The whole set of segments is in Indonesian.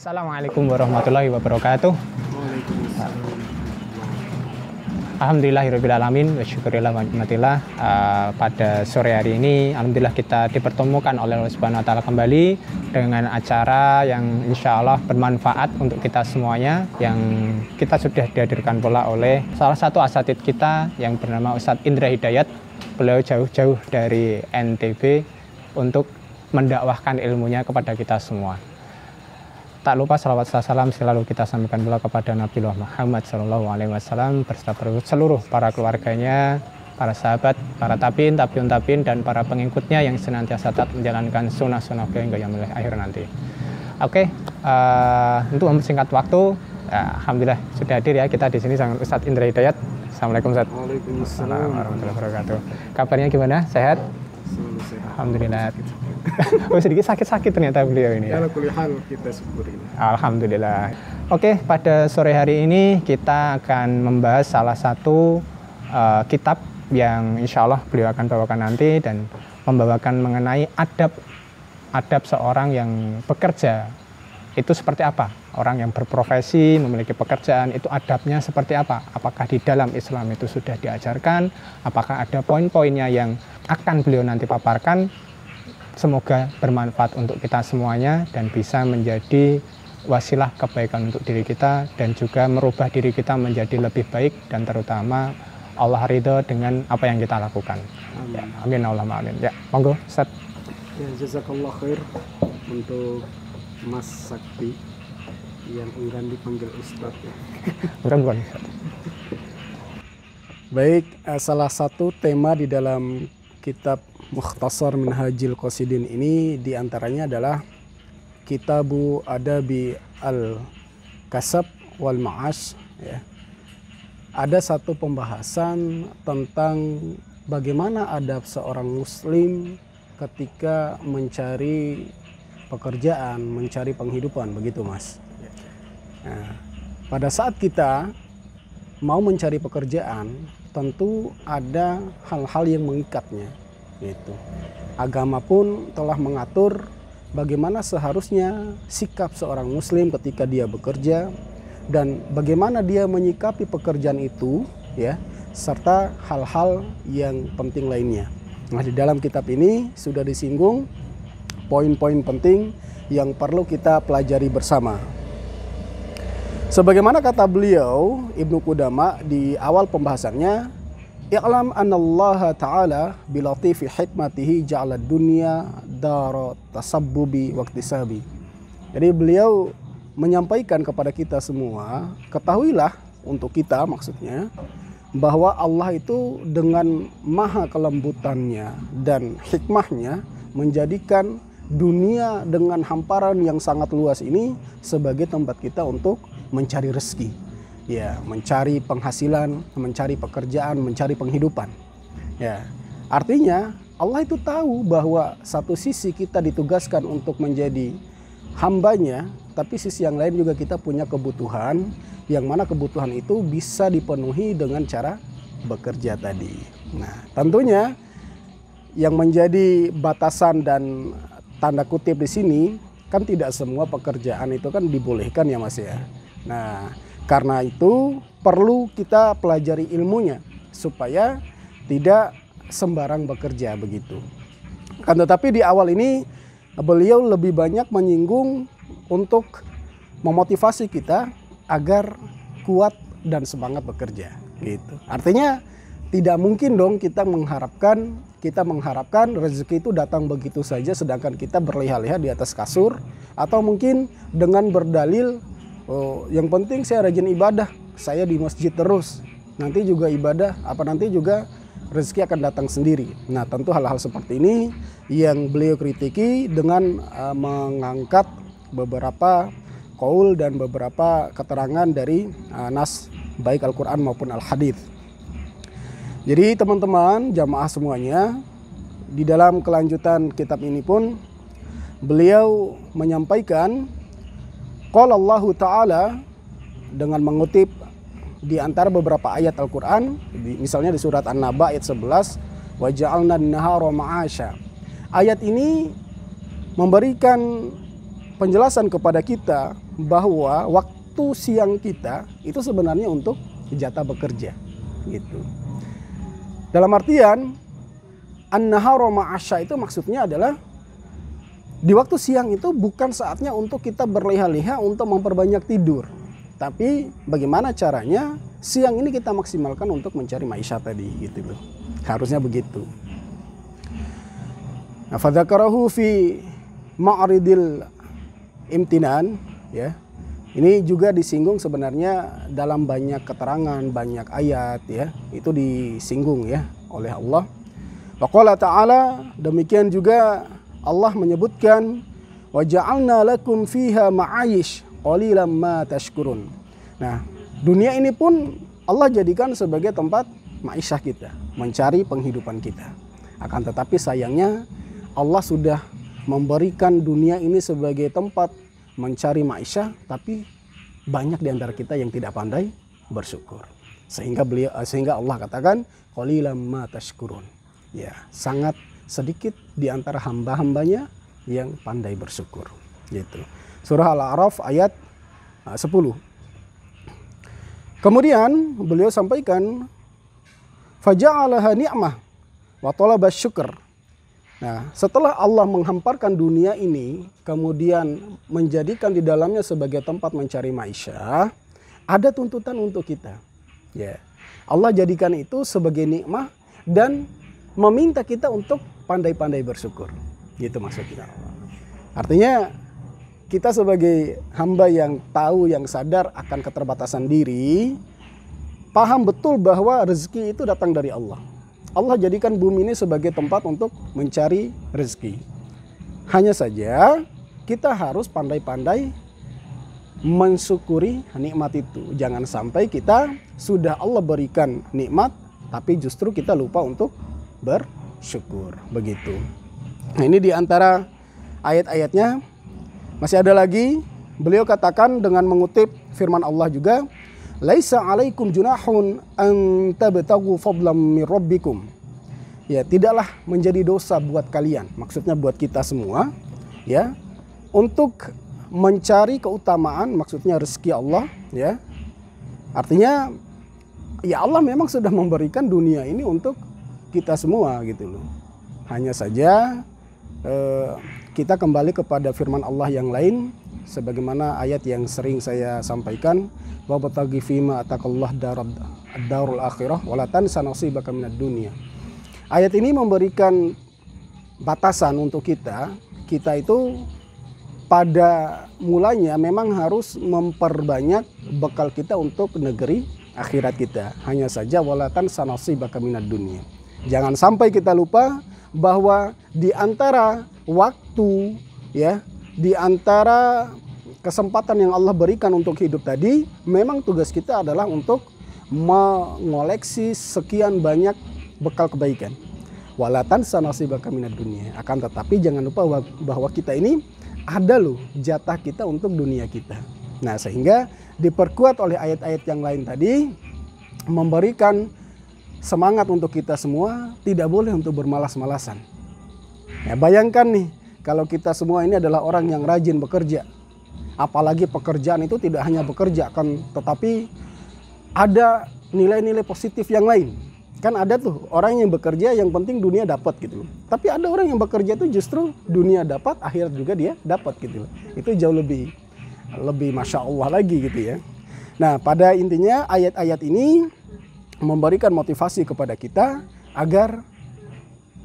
Assalamualaikum warahmatullahi wabarakatuh. Alhamdulillahirrabbilalamin wa syukurillah wa nikmatillah. Pada sore hari ini alhamdulillah kita dipertemukan oleh Allah Subhanahu wa taala kembali dengan acara yang insya Allah bermanfaat untuk kita semuanya, yang kita sudah dihadirkan pula oleh salah satu asatidz kita yang bernama Ustadz Indra Hidayat. Beliau jauh-jauh dari NTB untuk mendakwahkan ilmunya kepada kita semua. Tak lupa salawat salam selalu kita sampaikan pula kepada Nabi Muhammad SAW beserta seluruh para keluarganya, para sahabat, para tabiin, dan para pengikutnya yang senantiasa tetap menjalankan sunnah-sunnah hingga yaumil akhir nanti. Oke, untuk mempersingkat waktu, alhamdulillah sudah hadir ya kita di sini sama Ustadz Indra Hidayat. Assalamualaikum Ustadz. Waalaikumsalam warahmatullahi wabarakatuh. Kabarnya gimana? Sehat? Sehat. Alhamdulillah. Oh, sedikit sakit-sakit ternyata beliau ini ya. Ala kulli hal kita syukuri. Alhamdulillah. Oke, pada sore hari ini kita akan membahas salah satu kitab yang insya Allah beliau akan bawakan nanti, dan membawakan mengenai adab seorang yang bekerja. Itu seperti apa? Orang yang berprofesi, memiliki pekerjaan, itu adabnya seperti apa? Apakah di dalam Islam itu sudah diajarkan? Apakah ada poin-poinnya yang akan beliau nanti paparkan? Semoga bermanfaat untuk kita semuanya dan bisa menjadi wasilah kebaikan untuk diri kita, dan juga merubah diri kita menjadi lebih baik, dan terutama Allah ridho dengan apa yang kita lakukan. Amin. Ya, amin Allahumma amin. Ya, monggo Ustaz. Ya, jazakallah khair untuk Mas Sakti yang enggan dipanggil Ustadz ya. Bukan. Baik, salah satu tema di dalam kitab Mukhtasar Minhajil Qasidin ini diantaranya adalah Kitabu Adabi Al-Kasab wal Ma'ash ya. Ada satu pembahasan tentang bagaimana adab seorang muslim ketika mencari pekerjaan, mencari penghidupan, begitu Mas. Nah, pada saat kita mau mencari pekerjaan, tentu ada hal-hal yang mengikatnya. Gitu. Agama pun telah mengatur bagaimana seharusnya sikap seorang muslim ketika dia bekerja, dan bagaimana dia menyikapi pekerjaan itu ya, serta hal-hal yang penting lainnya. Nah, di dalam kitab ini sudah disinggung poin-poin penting yang perlu kita pelajari bersama. Sebagaimana kata beliau Ibnu Qudama di awal pembahasannya, "I'lam anallaha ta'ala bilatifi hikmatihi ja'ala dunya dara tasabbubi waqtisabi." Jadi beliau menyampaikan kepada kita semua, ketahuilah untuk kita maksudnya, bahwa Allah itu dengan maha kelembutannya dan hikmahnya menjadikan dunia dengan hamparan yang sangat luas ini sebagai tempat kita untuk mencari rezeki. Ya, mencari penghasilan, mencari pekerjaan, mencari penghidupan. Ya, artinya Allah itu tahu bahwa satu sisi kita ditugaskan untuk menjadi hambanya, tapi sisi yang lain juga kita punya kebutuhan, yang mana kebutuhan itu bisa dipenuhi dengan cara bekerja tadi. Nah, tentunya yang menjadi batasan dan tanda kutip di sini kan tidak semua pekerjaan itu kan dibolehkan ya Mas ya. Nah, karena itu perlu kita pelajari ilmunya supaya tidak sembarang bekerja begitu. Kan tetapi di awal ini beliau lebih banyak menyinggung untuk memotivasi kita agar kuat dan semangat bekerja gitu. Artinya tidak mungkin dong kita mengharapkan rezeki itu datang begitu saja sedangkan kita berleha-leha di atas kasur, atau mungkin dengan berdalil, oh, yang penting saya rajin ibadah, saya di masjid terus, nanti juga ibadah, nanti juga rezeki akan datang sendiri. Nah, tentu hal-hal seperti ini yang beliau kritiki dengan mengangkat beberapa qaul dan beberapa keterangan dari nas baik Al-Quran maupun Al-Hadits. Jadi teman-teman jamaah semuanya, di dalam kelanjutan kitab ini pun beliau menyampaikan qala Allah Ta'ala dengan mengutip di antara beberapa ayat Al-Quran, misalnya di surat An-Naba ayat 11, wa ja'alna an-nahara ma'asha. Ayat ini memberikan penjelasan kepada kita bahwa waktu siang kita itu sebenarnya untuk jatah bekerja gitu. Dalam artian an-nahara ma'asya itu maksudnya adalah di waktu siang itu bukan saatnya untuk kita berleha-leha untuk memperbanyak tidur. Tapi bagaimana caranya siang ini kita maksimalkan untuk mencari maisha tadi gitu loh. Harusnya begitu. Nah, fadzakarahu fi ma'ridil imtinan ya. Ini juga disinggung sebenarnya dalam banyak keterangan, banyak ayat ya. Itu disinggung ya oleh Allah. Wa qala ta'ala, demikian juga Allah menyebutkan wa ja'alna lakum fiha ma'ayish qalilan ma tashkurun. Nah, dunia ini pun Allah jadikan sebagai tempat ma'isyah kita, mencari penghidupan kita. Akan tetapi sayangnya Allah sudah memberikan dunia ini sebagai tempat mencari ma'isyah, tapi banyak di antara kita yang tidak pandai bersyukur. Sehingga Allah katakan qalilan ma tashkurun. Ya, sangat sedikit di antara hamba-hambanya yang pandai bersyukur. Gitu. Surah Al-A'raf ayat 10. Kemudian beliau sampaikan faja'alaha ni'mah wa talaba syukur. Nah, setelah Allah menghamparkan dunia ini, kemudian menjadikan di dalamnya sebagai tempat mencari maisha, ada tuntutan untuk kita. Ya, Allah jadikan itu sebagai nikmah dan meminta kita untuk pandai-pandai bersyukur. Gitu maksudnya. Artinya kita sebagai hamba yang tahu, yang sadar akan keterbatasan diri, paham betul bahwa rezeki itu datang dari Allah. Allah jadikan bumi ini sebagai tempat untuk mencari rezeki. Hanya saja kita harus pandai-pandai mensyukuri nikmat itu. Jangan sampai kita sudah Allah berikan nikmat, tapi justru kita lupa untuk bersyukur. Begitu. Nah, ini diantara ayat-ayatnya. Masih ada lagi. Beliau katakan dengan mengutip firman Allah juga. Laisa alaikum junahun an tabtagu fadlan min rabbikum. Ya, tidaklah menjadi dosa buat kalian, maksudnya buat kita semua, ya, untuk mencari keutamaan, maksudnya rezeki Allah, ya. Artinya ya Allah memang sudah memberikan dunia ini untuk kita semua gitu loh. Hanya saja kita kembali kepada firman Allah yang lain sebagaimana ayat yang sering saya sampaikan, wa bataghi fima atakallah darul akhirah wa la tansa nasibaka minad dunya. Ayat ini memberikan batasan untuk kita itu pada mulanya memang harus memperbanyak bekal kita untuk negeri akhirat kita. Hanya saja wa la tansa nasibaka minad dunya. Jangan sampai kita lupa bahwa di antara waktu, ya, di antara kesempatan yang Allah berikan untuk hidup tadi, memang tugas kita adalah untuk mengoleksi sekian banyak bekal kebaikan. Walatan sanasibaka minad dunia. Akan tetapi jangan lupa bahwa kita ini ada loh jatah kita untuk dunia kita. Nah, sehingga diperkuat oleh ayat-ayat yang lain tadi, memberikan semangat untuk kita semua, tidak boleh untuk bermalas-malasan. Ya, bayangkan nih, kalau kita semua ini adalah orang yang rajin bekerja. Apalagi pekerjaan itu tidak hanya bekerja, tetapi ada nilai-nilai positif yang lain. Kan ada tuh orang yang bekerja yang penting dunia dapat gitu loh. Tapi ada orang yang bekerja itu justru dunia dapat, akhirat juga dia dapat gitu loh. Itu jauh lebih Masya Allah lagi gitu ya. Nah, pada intinya ayat-ayat ini memberikan motivasi kepada kita agar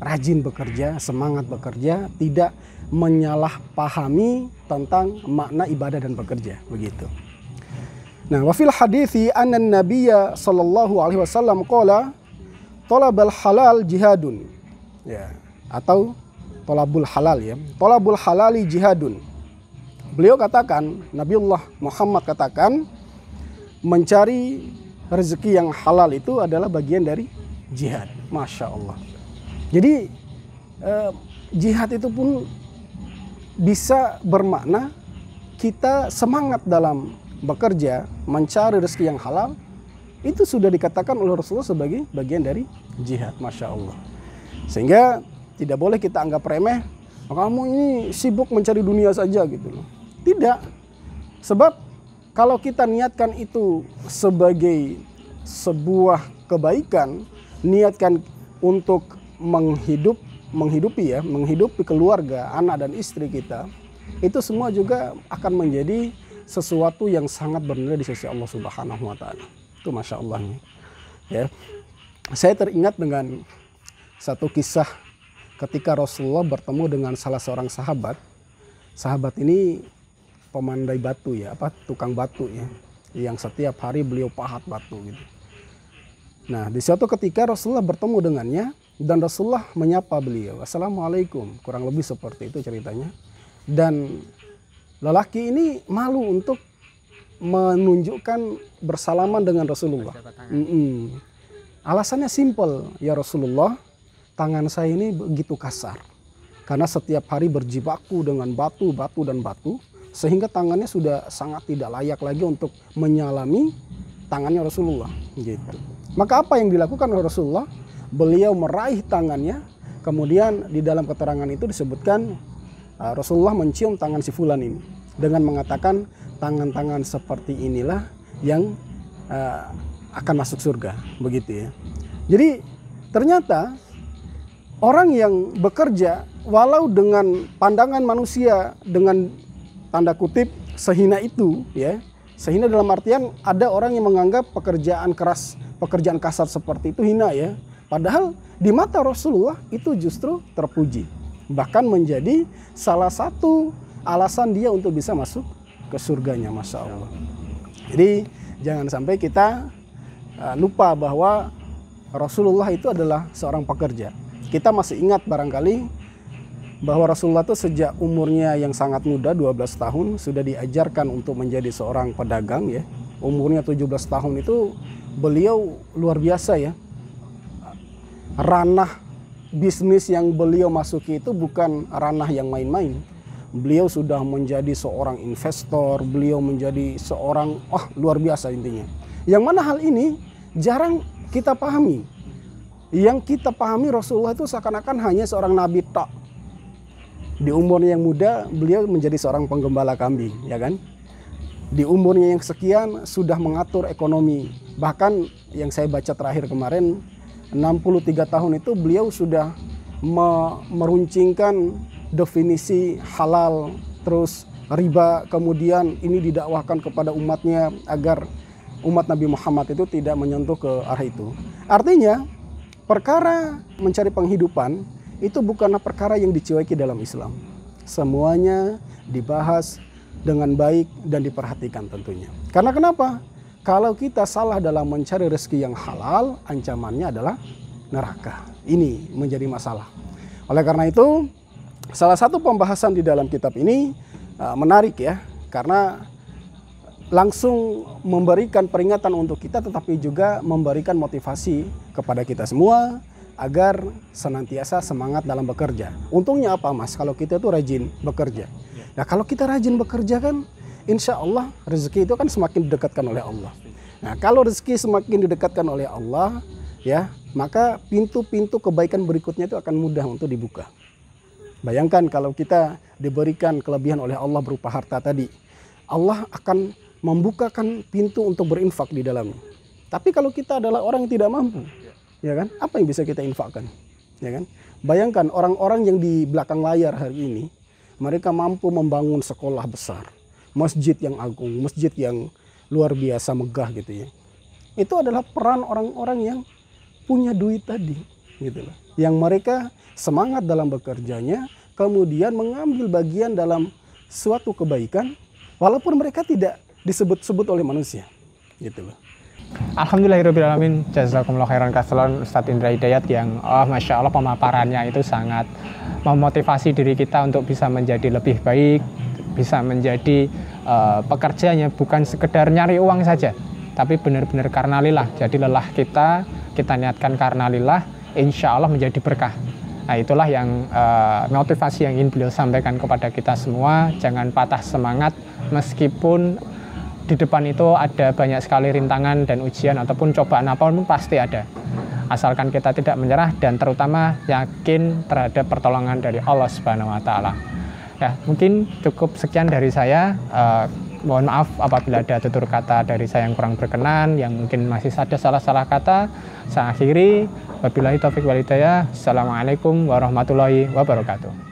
rajin bekerja, semangat bekerja, tidak menyalahpahami tentang makna ibadah dan bekerja, begitu. Nah, wa fil hadithi anna nabiyya sallallahu alaihi wasallam qala talabul halal jihadun. Ya, atau talabul halal ya. Talabul halali jihadun. Beliau katakan, Nabiullah Muhammad katakan, mencari rezeki yang halal itu adalah bagian dari jihad. Masya Allah. Jadi jihad itu pun bisa bermakna kita semangat dalam bekerja, mencari rezeki yang halal. Itu sudah dikatakan oleh Rasulullah sebagai bagian dari jihad. Masya Allah. Sehingga tidak boleh kita anggap remeh, kamu ini sibuk mencari dunia saja gitu loh. Tidak. Sebab kalau kita niatkan itu sebagai sebuah kebaikan, niatkan untuk menghidupi keluarga, anak dan istri kita, itu semua juga akan menjadi sesuatu yang sangat bernilai di sisi Allah Subhanahu wa taala. Itu Masya Allah. Ya. Saya teringat dengan satu kisah ketika Rasulullah bertemu dengan salah seorang sahabat. Sahabat ini pemandai batu ya, tukang batu ya, yang setiap hari beliau pahat batu gitu. Nah, di suatu ketika Rasulullah bertemu dengannya dan Rasulullah menyapa beliau, "Assalamualaikum." Kurang lebih seperti itu ceritanya. Dan lelaki ini malu untuk menunjukkan bersalaman dengan Rasulullah. Alasannya simpel, "Ya Rasulullah, tangan saya ini begitu kasar. Karena setiap hari berjibaku dengan batu, sehingga tangannya sudah sangat tidak layak lagi untuk menyalami tangannya Rasulullah." Gitu. Maka apa yang dilakukan oleh Rasulullah? Beliau meraih tangannya, kemudian di dalam keterangan itu disebutkan Rasulullah mencium tangan si fulan ini dengan mengatakan, tangan-tangan seperti inilah yang akan masuk surga, begitu ya. Jadi ternyata orang yang bekerja walau dengan pandangan manusia dengan tanda kutip sehina itu ya, sehina dalam artian ada orang yang menganggap pekerjaan keras, pekerjaan kasar seperti itu hina ya. Padahal di mata Rasulullah itu justru terpuji. Bahkan menjadi salah satu alasan dia untuk bisa masuk ke surganya, Masya Allah. Jadi jangan sampai kita lupa bahwa Rasulullah itu adalah seorang pekerja. Kita masih ingat barangkali bahwa Rasulullah itu sejak umurnya yang sangat muda, 12 tahun, sudah diajarkan untuk menjadi seorang pedagang ya. Umurnya 17 tahun itu beliau luar biasa ya. Ranah bisnis yang beliau masuki itu bukan ranah yang main-main. Beliau sudah menjadi seorang investor, beliau menjadi seorang luar biasa intinya. Yang mana hal ini jarang kita pahami. Yang kita pahami Rasulullah itu seakan-akan hanya seorang nabi tak. Di umurnya yang muda beliau menjadi seorang penggembala kambing, ya kan? Di umurnya yang sekian sudah mengatur ekonomi. Bahkan yang saya baca terakhir kemarin 63 tahun itu beliau sudah meruncingkan definisi halal, terus riba, kemudian ini didakwahkan kepada umatnya agar umat Nabi Muhammad itu tidak menyentuh ke arah itu. Artinya perkara mencari penghidupan itu bukanlah perkara yang dicueki dalam Islam. Semuanya dibahas dengan baik dan diperhatikan tentunya. Karena kenapa? Kalau kita salah dalam mencari rezeki yang halal, ancamannya adalah neraka. Ini menjadi masalah. Oleh karena itu, salah satu pembahasan di dalam kitab ini menarik ya, karena langsung memberikan peringatan untuk kita, tetapi juga memberikan motivasi kepada kita semua agar senantiasa semangat dalam bekerja. Untungnya apa Mas? Kalau kita tuh rajin bekerja. Nah kalau kita rajin bekerja kan, insya Allah rezeki itu kan semakin didekatkan oleh Allah. Nah kalau rezeki semakin didekatkan oleh Allah, ya maka pintu-pintu kebaikan berikutnya itu akan mudah untuk dibuka. Bayangkan kalau kita diberikan kelebihan oleh Allah berupa harta tadi, Allah akan membukakan pintu untuk berinfak di dalamnya. Tapi kalau kita adalah orang yang tidak mampu, ya kan, apa yang bisa kita infakkan, ya kan? Bayangkan orang-orang yang di belakang layar hari ini, mereka mampu membangun sekolah besar, masjid yang agung, masjid yang luar biasa megah gitu ya. Itu adalah peran orang-orang yang punya duit tadi, gitu loh. Yang mereka semangat dalam bekerjanya, kemudian mengambil bagian dalam suatu kebaikan, walaupun mereka tidak disebut-sebut oleh manusia, gitu loh. Alhamdulillahirrahmanirrahim. Jazakumullah khairan katsiran Ustadz Indra Hidayat yang Masya Allah pemaparannya itu sangat memotivasi diri kita untuk bisa menjadi lebih baik, bisa menjadi pekerjanya bukan sekedar nyari uang saja, tapi benar-benar karena lillah. Jadi lelah kita niatkan karena lillah, insya Allah menjadi berkah. Nah itulah yang motivasi yang ingin beliau sampaikan kepada kita semua. Jangan patah semangat meskipun di depan itu ada banyak sekali rintangan dan ujian ataupun cobaan apapun pasti ada. Asalkan kita tidak menyerah dan terutama yakin terhadap pertolongan dari Allah Subhanahu wa taala. Ya, mungkin cukup sekian dari saya. Mohon maaf apabila ada tutur kata dari saya yang kurang berkenan, yang mungkin masih ada salah-salah kata. Saya akhiri. Wabillahi taufiq wal hidayah. Assalamualaikum warahmatullahi wabarakatuh.